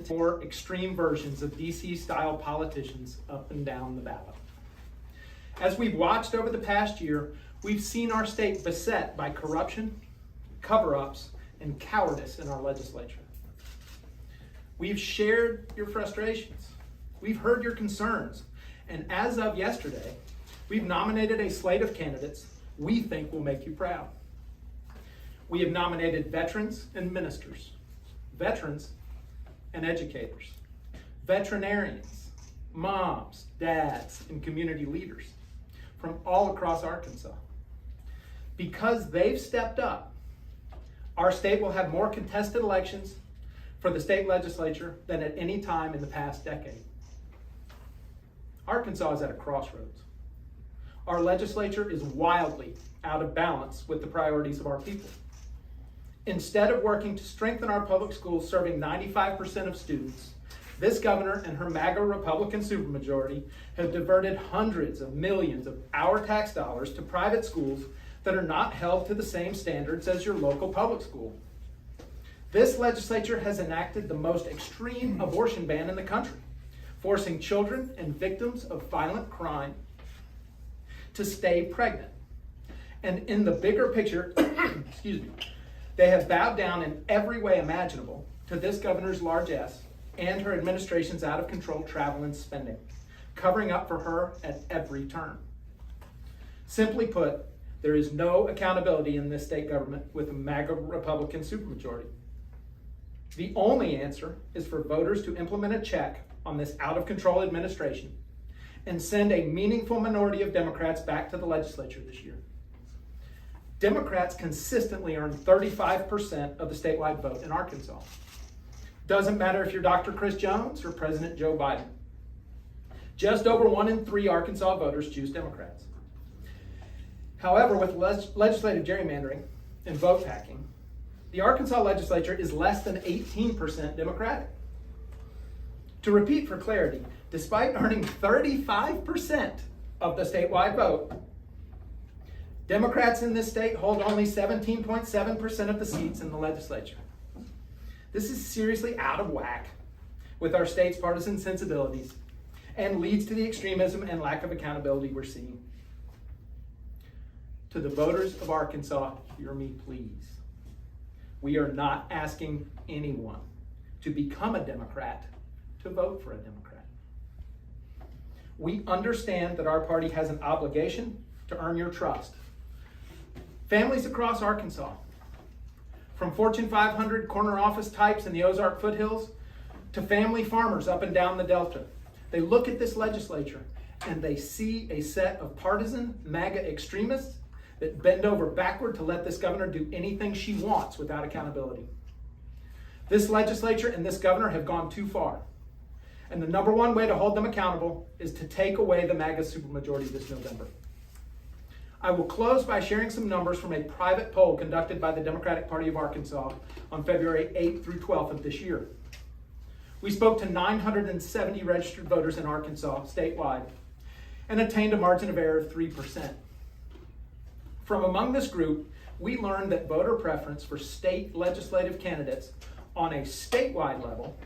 more extreme versions of DC-style politicians up and down the ballot. As we've watched over the past year, we've seen our state beset by corruption, cover-ups, and cowardice in our legislature. We've shared your frustrations. We've heard your concerns. And as of yesterday, we've nominated a slate of candidates we think will make you proud. We have nominated veterans and ministers, veterans and educators, veterinarians, moms, dads, and community leaders from all across Arkansas. Because they've stepped up, our state will have more contested elections for the state legislature than at any time in the past decade. Arkansas is at a crossroads. Our legislature is wildly out of balance with the priorities of our people. Instead of working to strengthen our public schools serving 95% of students, this governor and her MAGA Republican supermajority have diverted hundreds of millions of our tax dollars to private schools that are not held to the same standards as your local public school. This legislature has enacted the most extreme abortion ban in the country, forcing children and victims of violent crime to stay pregnant. And in the bigger picture, they have bowed down in every way imaginable to this governor's largesse and her administration's out-of-control travel and spending, covering up for her at every turn. Simply put, there is no accountability in this state government with a MAGA Republican supermajority. The only answer is for voters to implement a check on this out-of-control administration and send a meaningful minority of Democrats back to the legislature this year. Democrats consistently earn 35% of the statewide vote in Arkansas. Doesn't matter if you're Dr. Chris Jones or President Joe Biden. Just over 1 in 3 Arkansas voters choose Democrats. However, with legislative gerrymandering and vote packing, the Arkansas legislature is less than 18% Democratic. To repeat for clarity, despite earning 35% of the statewide vote, Democrats in this state hold only 17.7% of the seats in the legislature. This is seriously out of whack with our state's partisan sensibilities and leads to the extremism and lack of accountability we're seeing. To the voters of Arkansas, hear me please. We are not asking anyone to become a Democrat to vote for a Democrat. We understand that our party has an obligation to earn your trust. Families across Arkansas, from Fortune 500 corner office types in the Ozark foothills to family farmers up and down the Delta, they look at this legislature and they see a set of partisan MAGA extremists that bend over backward to let this governor do anything she wants without accountability. This legislature and this governor have gone too far. And the number one way to hold them accountable is to take away the MAGA supermajority this November. I will close by sharing some numbers from a private poll conducted by the Democratic Party of Arkansas on February 8th through 12th of this year. We spoke to 970 registered voters in Arkansas statewide and attained a margin of error of 3%. From among this group, we learned that voter preference for state legislative candidates on a statewide level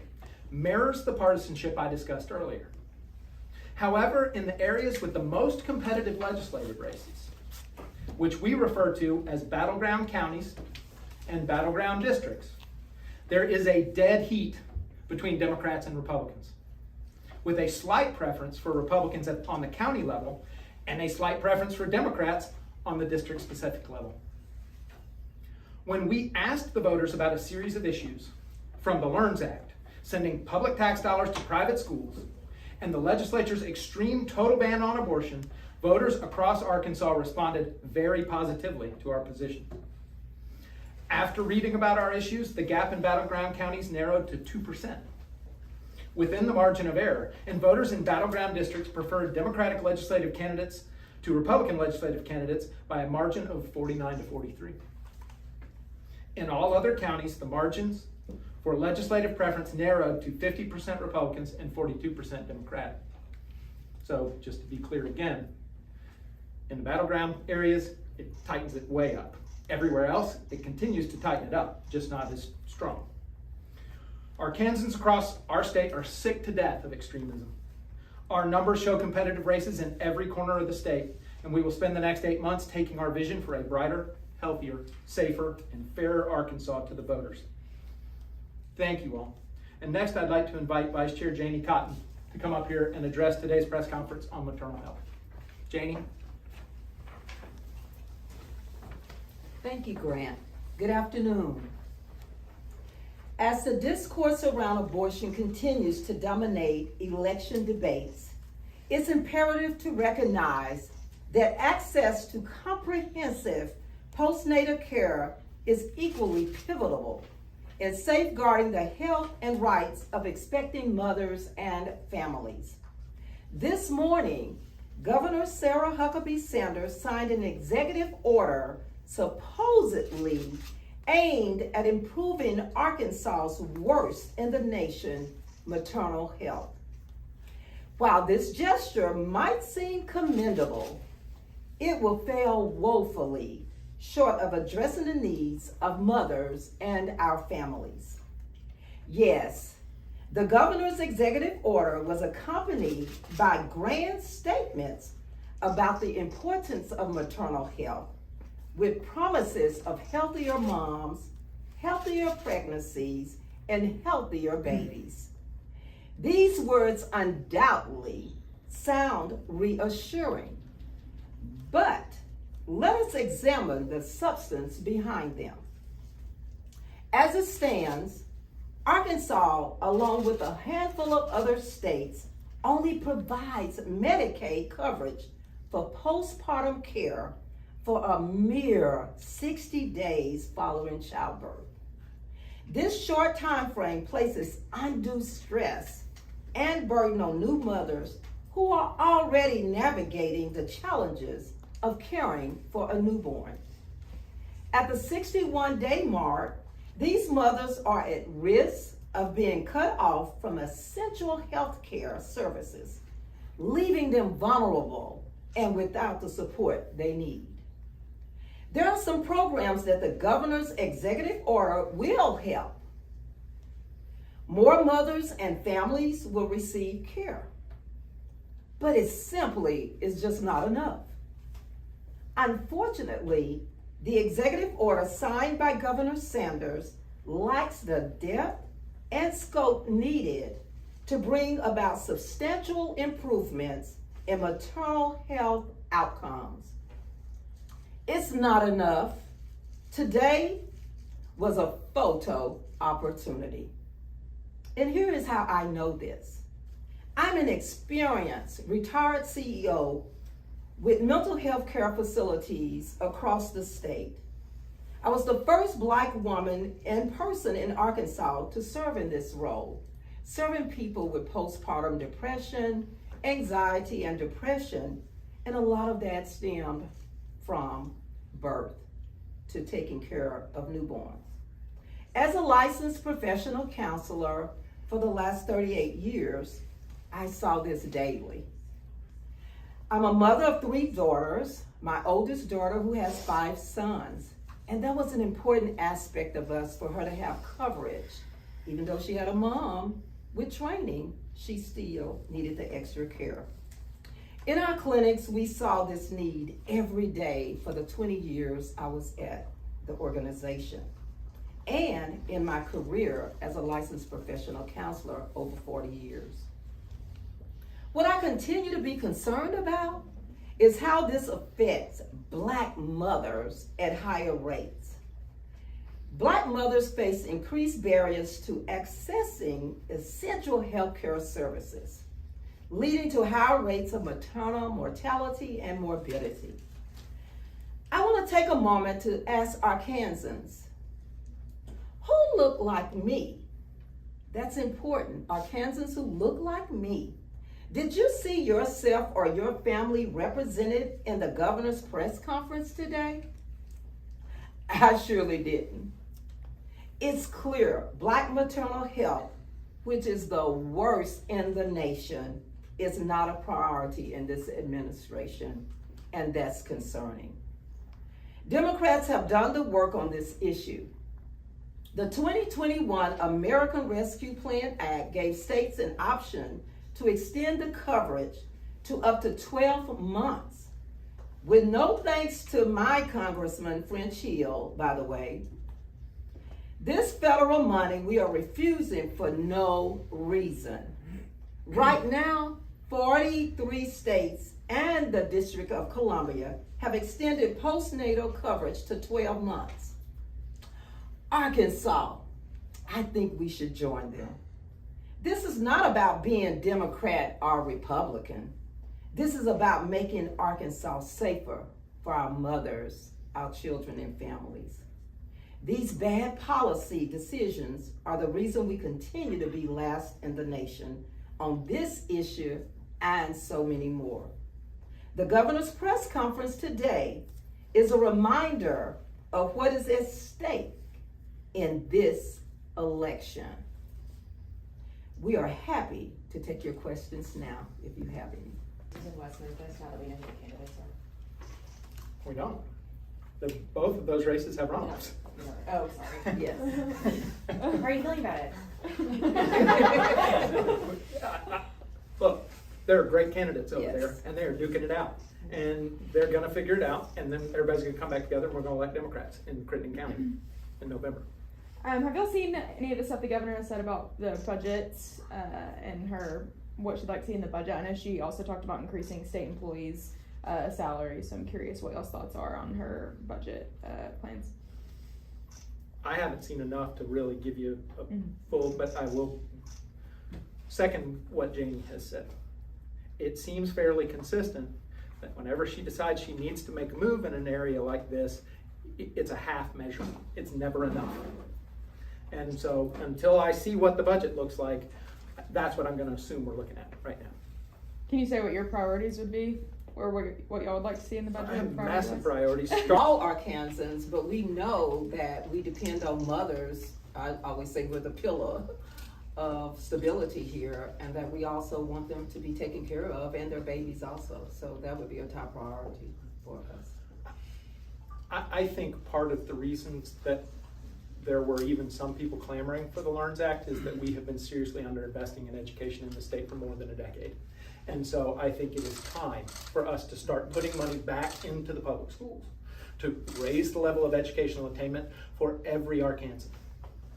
mirrors the partisanship I discussed earlier. However, in the areas with the most competitive legislative races, which we refer to as battleground counties and battleground districts, there is a dead heat between Democrats and Republicans, with a slight preference for Republicans on the county level and a slight preference for Democrats on the district-specific level. When we asked the voters about a series of issues, from the LEARNS Act, sending public tax dollars to private schools, and the legislature's extreme total ban on abortion, voters across Arkansas responded very positively to our position. After reading about our issues, the gap in battleground counties narrowed to 2%, within the margin of error, and voters in battleground districts preferred Democratic legislative candidates to Republican legislative candidates by a margin of 49 to 43. In all other counties, the margins for legislative preference narrowed to 50% Republicans and 42% Democratic. So just to be clear again, in the battleground areas, it tightens it way up. Everywhere else, it continues to tighten it up, just not as strong. Arkansans across our state are sick to death of extremism. Our numbers show competitive races in every corner of the state, and we will spend the next 8 months taking our vision for a brighter, healthier, safer, and fairer Arkansas to the voters. Thank you all. And next, I'd like to invite Vice Chair Janie Cotton to come up here and address today's press conference on maternal health. Janie? Thank you, Grant. Good afternoon. As the discourse around abortion continues to dominate election debates, it's imperative to recognize that access to comprehensive postnatal care is equally pivotal in safeguarding the health and rights of expecting mothers and families. This morning, Governor Sarah Huckabee Sanders signed an executive order supposedly aimed at improving Arkansas's worst in the nation, maternal health. While this gesture might seem commendable, it will fail woefully short of addressing the needs of mothers and our families. Yes, the governor's executive order was accompanied by grand statements about the importance of maternal health, with promises of healthier moms, healthier pregnancies, and healthier babies. These words undoubtedly sound reassuring, but let us examine the substance behind them. As it stands, Arkansas, along with a handful of other states, only provides Medicaid coverage for postpartum care for a mere 60 days following childbirth. This short time frame places undue stress and burden on new mothers who are already navigating the challenges of caring for a newborn. At the 61-day mark, these mothers are at risk of being cut off from essential health care services, leaving them vulnerable and without the support they need. There are some programs that the governor's executive order will help. More mothers and families will receive care, but it simply is just not enough. Unfortunately, the executive order signed by Governor Sanders lacks the depth and scope needed to bring about substantial improvements in maternal health outcomes. It's not enough. Today was a photo opportunity. And here is how I know this. I'm an experienced retired CEO with mental health care facilities across the state. I was the first Black woman and person in Arkansas to serve in this role, serving people with postpartum depression, anxiety, and depression, and a lot of that stemmed from birth to taking care of newborns. As a licensed professional counselor for the last 38 years, I saw this daily. I'm a mother of 3 daughters, my oldest daughter who has 5 sons, and that was an important aspect of us for her to have coverage. Even though she had a mom with training, she still needed the extra care. In our clinics, we saw this need every day for the 20 years I was at the organization, and in my career as a licensed professional counselor over 40 years. What I continue to be concerned about is how this affects Black mothers at higher rates. Black mothers face increased barriers to accessing essential healthcare services, leading to higher rates of maternal mortality and morbidity. I want to take a moment to ask Arkansans, who look like me? That's important. Arkansans who look like me. Did you see yourself or your family represented in the governor's press conference today? I surely didn't. It's clear Black maternal health, which is the worst in the nation, is not a priority in this administration, and that's concerning. Democrats have done the work on this issue. The 2021 American Rescue Plan Act gave states an option to extend the coverage to up to 12 months. With no thanks to my Congressman French Hill, by the way, this federal money we are refusing for no reason. Right now, 43 states and the District of Columbia have extended postnatal coverage to 12 months. Arkansas, I think we should join them. This is not about being Democrat or Republican. This is about making Arkansas safer for our mothers, our children, and families. These bad policy decisions are the reason we continue to be last in the nation on this issue and so many more. The governor's press conference today is a reminder of what is at stake in this election. We are happy to take your questions now, if you have any. In West Memphis, now that we know who the candidates are. We don't. Both of those races have runoffs. Oh, sorry. Yes. How are you feeling about it? Look, there are great candidates over Yes. there, and they are duking it out. And they're gonna figure it out, and then everybody's gonna come back together, and we're gonna elect Democrats in Crittenden County in November. Have y'all seen any of the stuff the governor has said about the budgets and what she'd like to see in the budget? I know she also talked about increasing state employees' salaries, so I'm curious what y'all's thoughts are on her budget plans. I haven't seen enough to really give you a full, but I will second what Janie has said. It seems fairly consistent that whenever she decides she needs to make a move in an area like this, it's a half measure. It's never enough. And so until I see what the budget looks like, that's what I'm gonna assume we're looking at right now. Can you say what your priorities would be, or what y'all would like to see in the budget? I have priority-wise? massive priorities. All Arkansans, but we know that we depend on mothers. I always say we're the pillar of stability here, and that we also want them to be taken care of, and their babies also. So that would be a top priority for us. I think part of the reasons that there were even some people clamoring for the LEARNS Act is that we have been seriously underinvesting in education in the state for more than a decade. And so I think it is time for us to start putting money back into the public schools to raise the level of educational attainment for every Arkansan.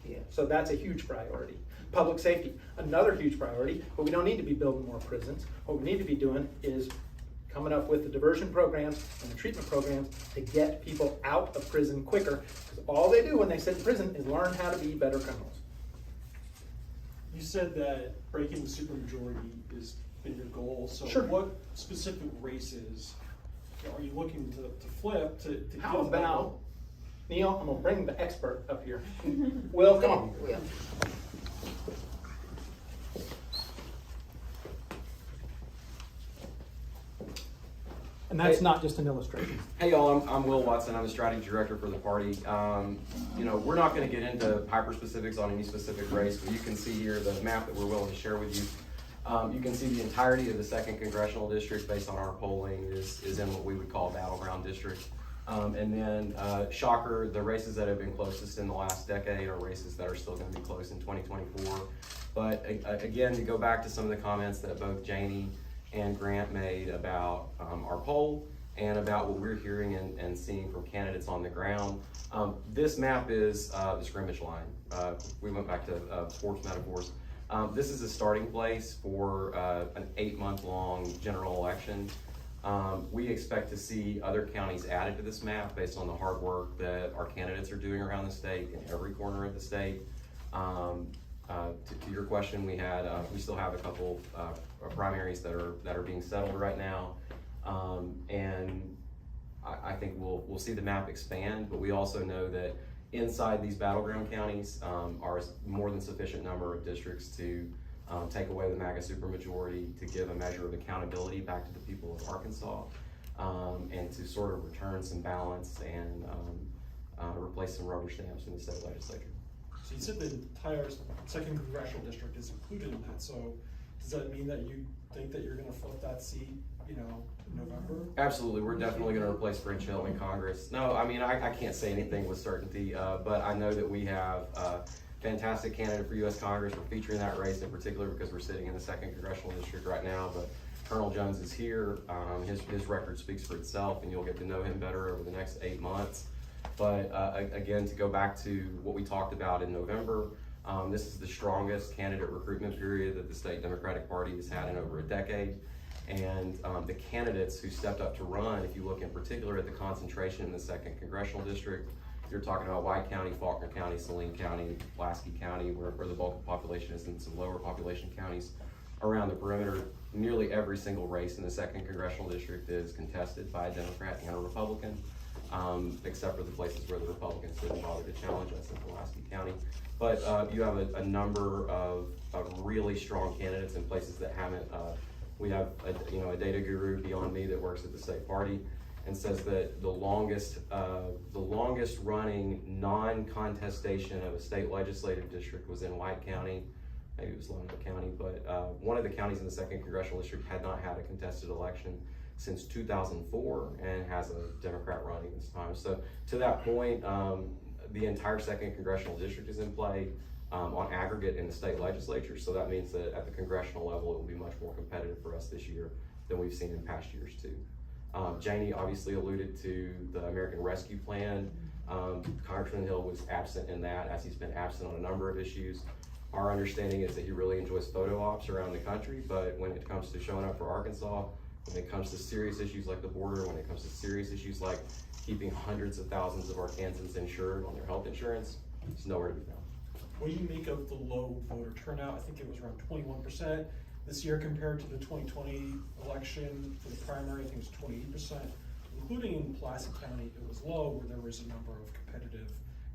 Yeah. So that's a huge priority. Public safety, another huge priority, but we don't need to be building more prisons. What we need to be doing is coming up with the diversion programs and the treatment programs to get people out of prison quicker, because all they do when they sit in prison is learn how to be better criminals. You said that breaking the supermajority has been your goal, so Sure. what specific races are you looking to flip to How give them about, Neil, I'm gonna bring the expert up here. Will, come on. Will. And that's not just an illustration. Hey y'all, I'm Will Watson. I'm the strategy director for the party. We're not going to get into hyper specifics on any specific race, but you can see here the map that we're willing to share with you. You can see the entirety of the 2nd Congressional District based on our polling is in what we would call battleground districts. And then, shocker, the races that have been closest in the last decade are races that are still going to be close in 2024. But again, to go back to some of the comments that both Janie and Grant made about our poll and about what we're hearing and seeing from candidates on the ground. This map is the scrimmage line. We went back to sports metaphors. This is a starting place for an 8-month-long general election. We expect to see other counties added to this map based on the hard work that our candidates are doing around the state in every corner of the state. To your question, we still have a couple primaries that are being settled right now, and I think we'll see the map expand. But we also know that inside these battleground counties are more than sufficient number of districts to take away the MAGA supermajority, to give a measure of accountability back to the people of Arkansas, and to sort of return some balance and replace some rubber stamps in the state legislature. So you said the entire 2nd Congressional District is included in that, so does that mean that you think that you're gonna flip that seat, you know, in November? Absolutely, we're definitely gonna replace French Hill in Congress. No, I mean, I can't say anything with certainty, but I know that we have a fantastic candidate for US Congress. We're featuring that race in particular because we're sitting in the 2nd Congressional District right now, but Colonel Jones is here. His record speaks for itself, and you'll get to know him better over the next 8 months. But again, to go back to what we talked about in November, this is the strongest candidate recruitment period that the state Democratic Party has had in over a decade. And the candidates who stepped up to run, if you look in particular at the concentration in the 2nd Congressional District, you're talking about White County, Faulkner County, Saline County, Pulaski County, where the bulk of the population is, in some lower population counties around the perimeter. Nearly every single race in the 2nd Congressional District is contested by a Democrat and a Republican, except for the places where the Republicans didn't bother to challenge us in Pulaski County. But you have a number of really strong candidates in places that haven't. We have a data guru beyond me that works at the state party and says that the longest running non-contestation of a state legislative district was in White County. Maybe it was Lone Oak County, but one of the counties in the 2nd Congressional District had not had a contested election since 2004 and has a Democrat running this time. So to that point, the entire 2nd Congressional District is in play on aggregate in the state legislature. So that means that at the congressional level, it will be much more competitive for us this year than we've seen in past years too. Janie obviously alluded to the American Rescue Plan. Congressman Hill was absent in that, as he's been absent on a number of issues. Our understanding is that he really enjoys photo ops around the country, but when it comes to showing up for Arkansas, when it comes to serious issues like the border, when it comes to serious issues like keeping hundreds of thousands of Arkansans insured on their health insurance, he's nowhere to be found. What do you make of the low voter turnout? I think it was around 21% this year compared to the 2020 election for the primary. I think it was 28%, including in Pulaski County. It was low, where there was a number of competitive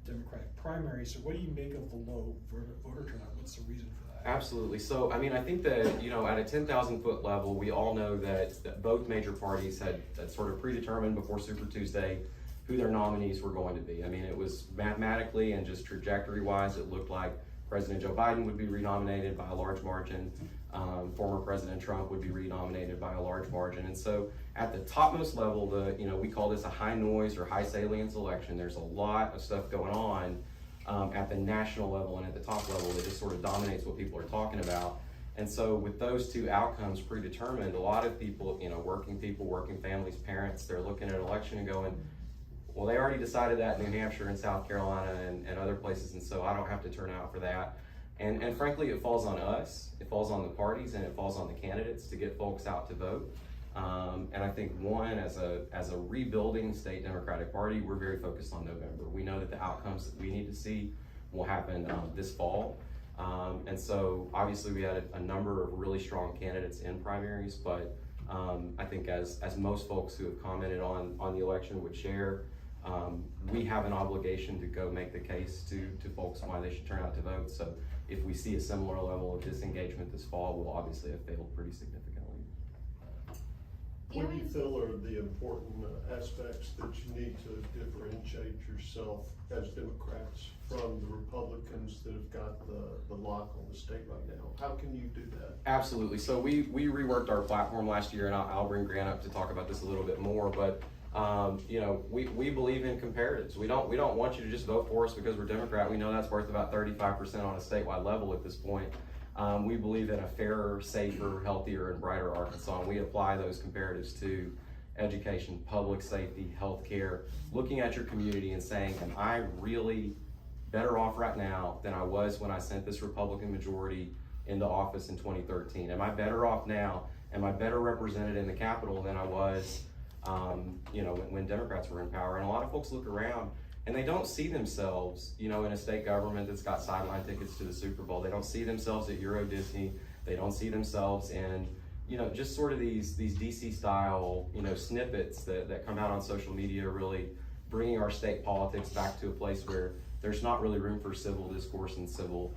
Democratic primaries. So what do you make of the low voter turnout? What's the reason for that? Absolutely. So, I mean, I think that, you know, at a 10,000 foot level, we all know that both major parties had sort of predetermined before Super Tuesday who their nominees were going to be. I mean, it was mathematically and just trajectory wise, it looked like President Joe Biden would be renominated by a large margin. Former President Trump would be renominated by a large margin. And so at the topmost level, we call this a high noise or high salience election. There's a lot of stuff going on at the national level and at the top level that just sort of dominates what people are talking about. And so with those two outcomes predetermined, a lot of people, working families, parents, they're looking at an election and going, well, they already decided that in New Hampshire and South Carolina and other places, and so I don't have to turn out for that. And frankly, it falls on us, it falls on the parties, and it falls on the candidates to get folks out to vote. And I think as a rebuilding state Democratic Party, we're very focused on November. We know that the outcomes that we need to see will happen this fall. And so obviously we had a number of really strong candidates in primaries, but I think as most folks who have commented on the election would share, we have an obligation to go make the case to folks why they should turn out to vote. So if we see a similar level of disengagement this fall, we'll obviously have failed pretty significantly. What do you feel are the important aspects that you need to differentiate yourself as Democrats from the Republicans that have got the lock on the state right now? How can you do that? Absolutely. So we reworked our platform last year, and I'll bring Grant up to talk about this a little bit more, but we believe in comparatives. We don't want you to just vote for us because we're Democrat. We know that's worth about 35% on a statewide level at this point. We believe in a fairer, safer, healthier, and brighter Arkansas, and we apply those comparatives to education, public safety, healthcare, looking at your community and saying, am I really better off right now than I was when I sent this Republican majority into office in 2013? Am I better off now? Am I better represented in the Capitol than I was when Democrats were in power? And a lot of folks look around and they don't see themselves, in a state government that's got sideline tickets to the Super Bowl. They don't see themselves at Euro Disney. They don't see themselves in, just sort of these DC style, snippets that come out on social media, really bringing our state politics back to a place where there's not really room for civil discourse and civil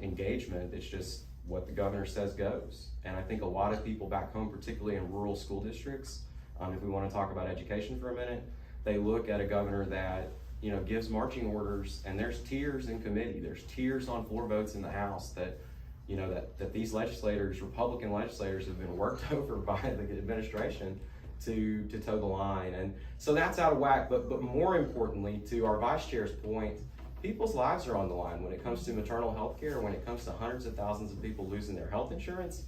engagement. It's just what the governor says goes. And I think a lot of people back home, particularly in rural school districts, if we want to talk about education for a minute, they look at a governor that gives marching orders, and there's tiers in committee, there's tiers on floor votes in the House that you know, that these legislators, Republican legislators, have been worked over by the administration to toe the line. And so that's out of whack. But more importantly, to our vice chair's point, people's lives are on the line when it comes to maternal health care, when it comes to hundreds of thousands of people losing their health insurance.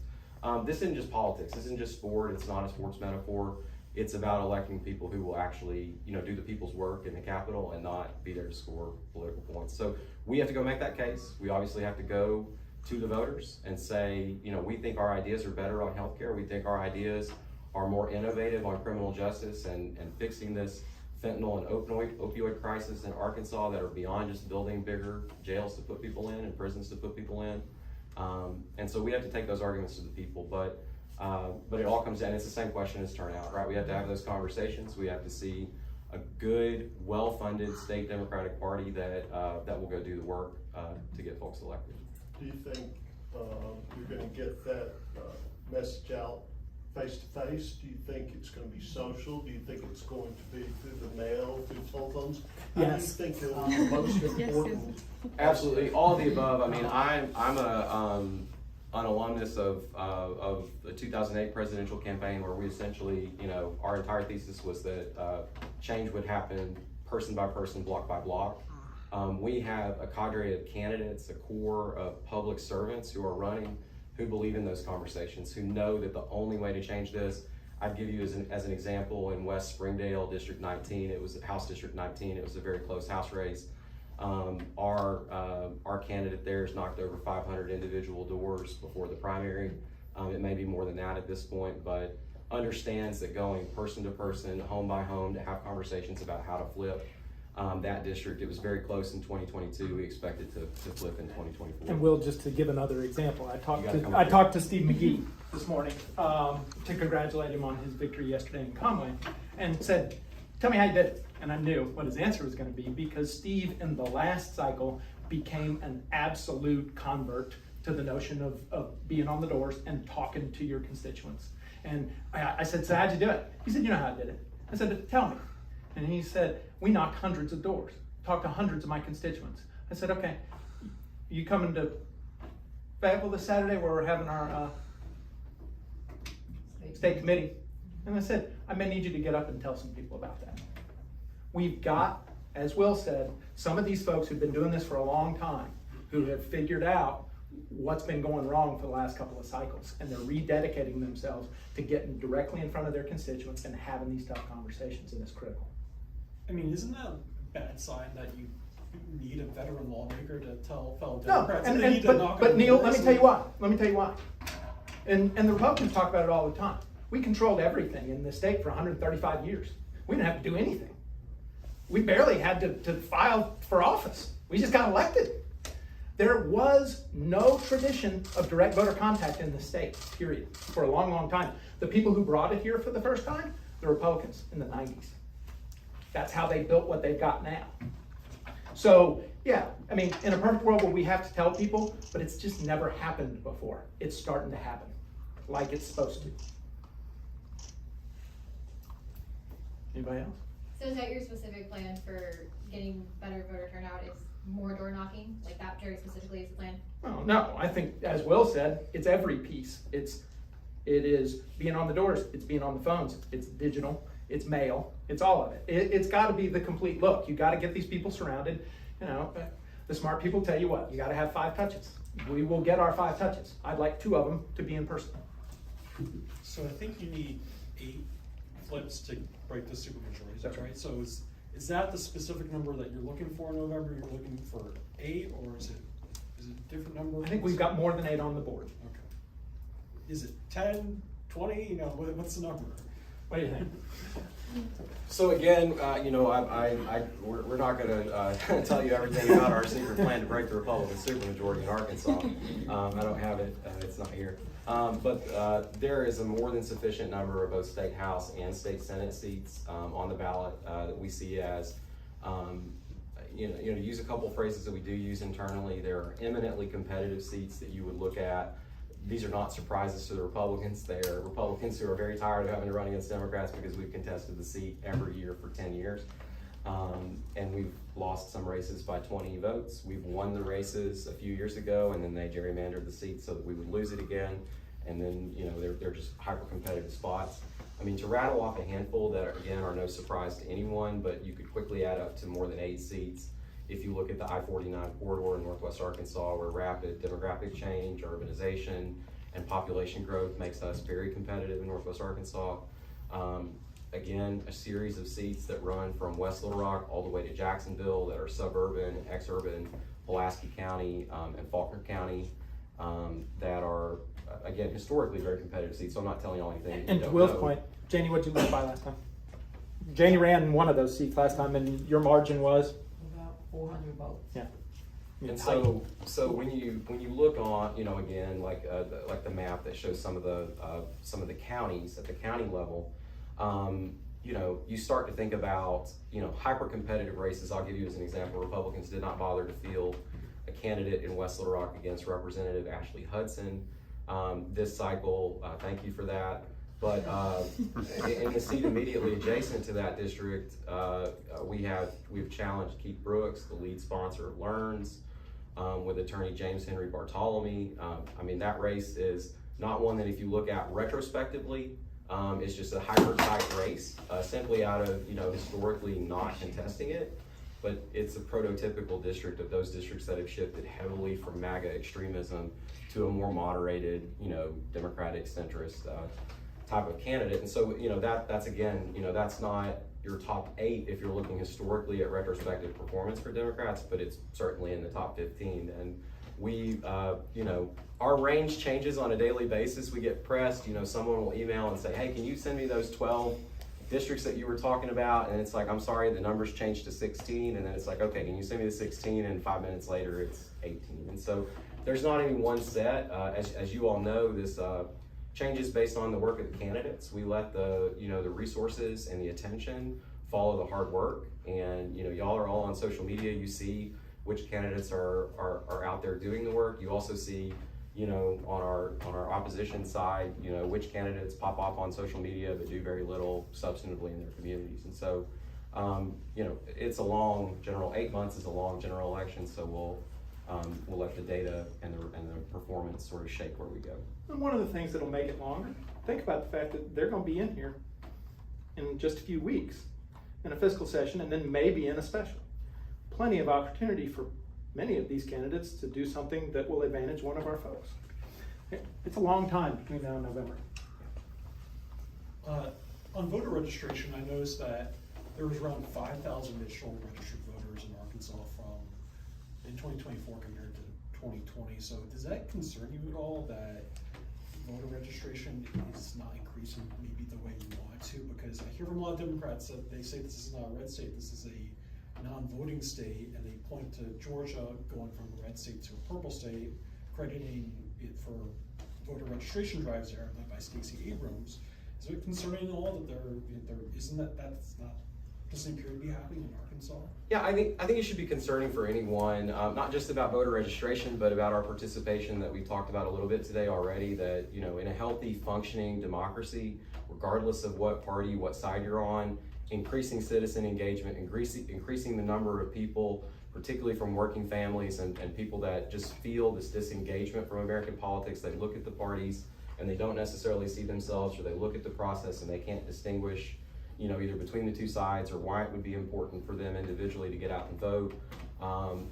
This isn't just politics. This isn't just sport. It's not a sports metaphor. It's about electing people who will actually, you know, do the people's work in the Capitol and not be there to score political points. So we have to go make that case. We obviously have to go to the voters and say, you know, we think our ideas are better on healthcare. We think our ideas are more innovative on criminal justice and fixing this fentanyl and opioid crisis in Arkansas that are beyond just building bigger jails to put people in and prisons to put people in. And so we have to take those arguments to the people, but it all comes down, it's the same question as turnout, right? We have to have those conversations. We have to see a good, well-funded state Democratic Party that will go do the work to get folks elected. Do you think you're gonna get that message out face to face? Do you think it's gonna be social? Do you think it's going to be through the mail, through telephones? Yes. How do you think it'll be most important? Absolutely, all of the above. I mean, I'm an alumnus of the 2008 presidential campaign, where we essentially, you know, our entire thesis was that change would happen person by person, block by block. We have a cadre of candidates, a core of public servants who are running, who believe in those conversations, who know that the only way to change this, I'd give you as an example, in West Springdale, District 19, it was House District 19, it was a very close House race. Our candidate there has knocked over 500 individual doors before the primary. It may be more than that at this point, but understands that going person to person, home by home, to have conversations about how to flip that district. It was very close in 2022. We expect it to flip in 2024. And Will, just to give another example, I talked to Steve McGee this morning to congratulate him on his victory yesterday in Conway, and said, "Tell me how you did it." And I knew what his answer was going to be, because Steve in the last cycle became an absolute convert to the notion of being on the doors and talking to your constituents. And I said, "So how'd you do it?" He said, "You know how I did it." I said, "Tell me." And he said, "We knocked hundreds of doors, talked to hundreds of my constituents." I said, "Okay, you coming to Fayetteville this Saturday where we're having our state committee?" And I said, "I may need you to get up and tell some people about that." We've got, as Will said, some of these folks who've been doing this for a long time, who have figured out what's been going wrong for the last couple of cycles, and they're rededicating themselves to getting directly in front of their constituents and having these tough conversations, and it's critical. I mean, isn't that a bad sign that you need a veteran lawmaker to tell fellow No, Democrats that they need to knock but on Neil, doors? let me tell you why. And the Republicans talk about it all the time. We controlled everything in the state for 135 years. We didn't have to do anything. We barely had to file for office. We just got elected. There was no tradition of direct voter contact in the state, period, for a long, long time. The people who brought it here for the first time, the Republicans in the 90s. That's how they built what they've got now. So, yeah, I mean, in a perfect world where we have to tell people, but it's just never happened before. It's starting to happen, like it's supposed to. Anybody else? So is that your specific plan for getting better voter turnout, is more door knocking? Like that very specifically is the plan? Oh, no, I think, as Will said, it's every piece. It is being on the doors, it's being on the phones, it's digital, it's mail, it's all of it. It's got to be the complete look. You got to get these people surrounded. You know, the smart people tell you what, you got to have 5 touches. We will get our 5 touches. I'd like 2 of them to be in person. So I think you need 8 flips to break the supermajority, That's right? So is that the specific number that you're looking for in November? You're looking for 8, or is it a different number? I think we've got more than 8 on the board. Okay. Is it 10, 20? You know, what's the number? What do you think? So again, you know, we're not going to tell you everything about our secret plan to break the Republican supermajority in Arkansas. I don't have it; it's not here. But there is a more than sufficient number of both state House and state Senate seats on the ballot that we see as, you know, to use a couple of phrases that we do use internally. There are eminently competitive seats that you would look at. These are not surprises to the Republicans. They are Republicans who are very tired of having to run against Democrats because we've contested the seat every year for 10 years. And we've lost some races by 20 votes. We've won the races a few years ago, and then they gerrymandered the seats so that we would lose it again. And then, you know, they're just hyper-competitive spots. I mean, to rattle off a handful that, again, are no surprise to anyone, but you could quickly add up to more than 8 seats. If you look at the I-49 corridor in Northwest Arkansas, where rapid demographic change, urbanization, and population growth makes us very competitive in Northwest Arkansas. Again, a series of seats that run from West Little Rock all the way to Jacksonville that are suburban, exurban, Pulaski County, and Faulkner County, that are, again, historically very competitive seats. So I'm not telling y'all anything you And don't to Will's know. point, Janie, what'd you lose by last time? Janie ran one of those seats last time, and your margin was? About 400 votes. Yeah. And so when you look on, you know, again, like the map that shows some of the counties at the county level, you know, you start to think about, you know, hyper competitive races. I'll give you as an example. Republicans did not bother to field a candidate in West Little Rock against Representative Ashley Hudson this cycle. Thank you for that. But in the seat immediately adjacent to that district, we've challenged Keith Brooks, the lead sponsor of Learns, with attorney James Henry Bartolome. I mean, that race is not one that if you look at retrospectively, it's just a hyper tight race, simply out of, you know, historically not contesting it. But it's a prototypical district of those districts that have shifted heavily from MAGA extremism to a more moderated, you know, Democratic centrist type of candidate. And so, you know, that's again, you know, that's not your top 8 if you're looking historically at retrospective performance for Democrats, but it's certainly in the top 15. And we, you know, our range changes on a daily basis. We get pressed, you know, someone will email and say, hey, can you send me those 12 districts that you were talking about? And it's like, I'm sorry, the numbers changed to 16. And then it's like, okay, can you send me the 16? And 5 minutes later, it's 18. And so there's not any one set. As you all know, this changes based on the work of the candidates. We let the, you know, the resources and the attention follow the hard work. And, you know, y'all are all on social media. You see which candidates are out there doing the work. You also see, you know, on our opposition side, you know, which candidates pop off on social media but do very little substantively in their communities. And so, you know, it's a long general, 8 months is a long general election, so we'll let the data and the performance sort of shape where we go. And one of the things that'll make it longer, think about the fact that they're gonna be in here in just a few weeks in a fiscal session, and then maybe in a special. Plenty of opportunity for many of these candidates to do something that will advantage one of our folks. It's a long time between now and November. On voter registration, I noticed that there was around 5,000 additional registered voters in Arkansas in 2024 compared to 2020. So does that concern you at all that voter registration is not increasing maybe the way you want to? Because I hear from a lot of Democrats that they say this is not a red state, this is a non-voting state, and they point to Georgia going from a red state to a purple state, crediting it for voter registration drives there led by Stacey Abrams. Is it concerning at all that that's not doesn't appear to be happening in Arkansas? Yeah, I think it should be concerning for anyone, not just about voter registration, but about our participation that we've talked about a little bit today already. That, you know, in a healthy, functioning democracy, regardless of what party, what side you're on, increasing citizen engagement, increasing the number of people, particularly from working families and people that just feel this disengagement from American politics. They look at the parties and they don't necessarily see themselves, or they look at the process and they can't distinguish, you know, either between the two sides or why it would be important for them individually to get out and vote.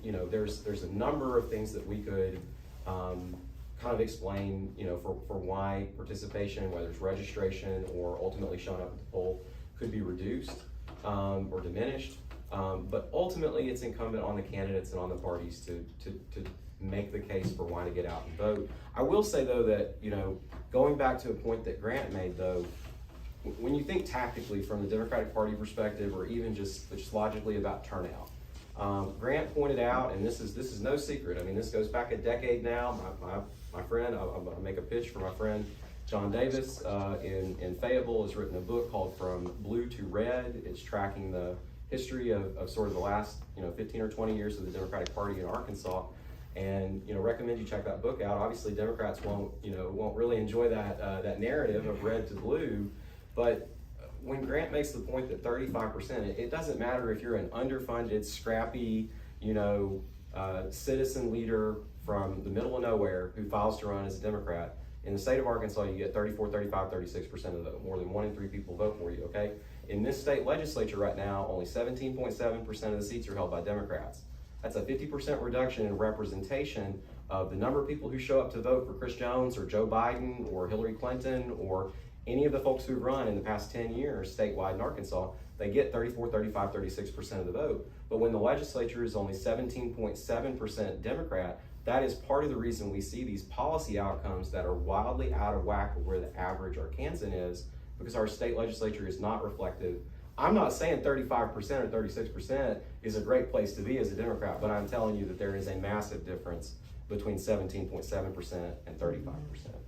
You know, there's a number of things that we could kind of explain, you know, for why participation, whether it's registration or ultimately showing up at the poll, could be reduced or diminished. But ultimately, it's incumbent on the candidates and on the parties to make the case for why to get out and vote. I will say, though, that, you know, going back to a point that Grant made, though, when you think tactically from the Democratic Party perspective, or even just logically about turnout, Grant pointed out, and this is no secret. I mean, this goes back a decade now. My friend, I'm going to make a pitch for my friend John Davis in Fayetteville, has written a book called From Blue to Red. It's tracking the history of sort of the last 15 or 20 years of the Democratic Party in Arkansas, and recommend you check that book out. Obviously, Democrats won't really enjoy that narrative of red to blue. But when Grant makes the point that 35%, it doesn't matter if you're an underfunded, scrappy, citizen leader from the middle of nowhere who files to run as a Democrat. In the state of Arkansas, you get 34, 35, 36% of the vote. More than 1 in 3 people vote for you, okay? In this state legislature right now, only 17.7% of the seats are held by Democrats. That's a 50% reduction in representation of the number of people who show up to vote for Chris Jones or Joe Biden or Hillary Clinton or any of the folks who've run in the past 10 years statewide in Arkansas. They get 34, 35, 36% of the vote. But when the legislature is only 17.7% Democrat, that is part of the reason we see these policy outcomes that are wildly out of whack with where the average Arkansan is, because our state legislature is not reflective. I'm not saying 35% or 36% is a great place to be as a Democrat, but I'm telling you that there is a massive difference between 17.7% and 35%.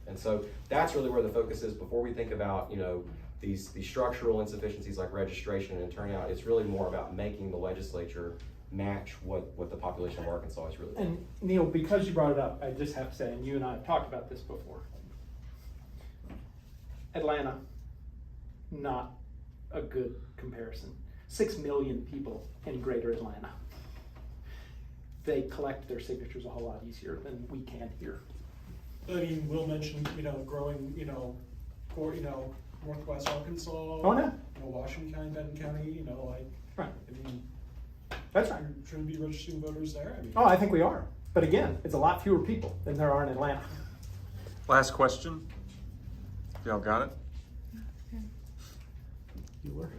And so that's really where the focus is before we think about, these structural insufficiencies like registration and turnout. It's really more about making the legislature match what the population of Arkansas is really. And Neil, because you brought it up, I just have to say, and you and I have talked about this before, Atlanta, not a good comparison. 6 million people in greater Atlanta. They collect their signatures a whole lot easier than we can here. I mean, Will mentioned, growing, Northwest Arkansas. Oh, no. Washington County, Benton County, Right. I mean, That's right. shouldn't be registering voters there. I mean, Oh, I think we are. But again, it's a lot fewer people than there are in Atlanta. Last question. Y'all got it? You were.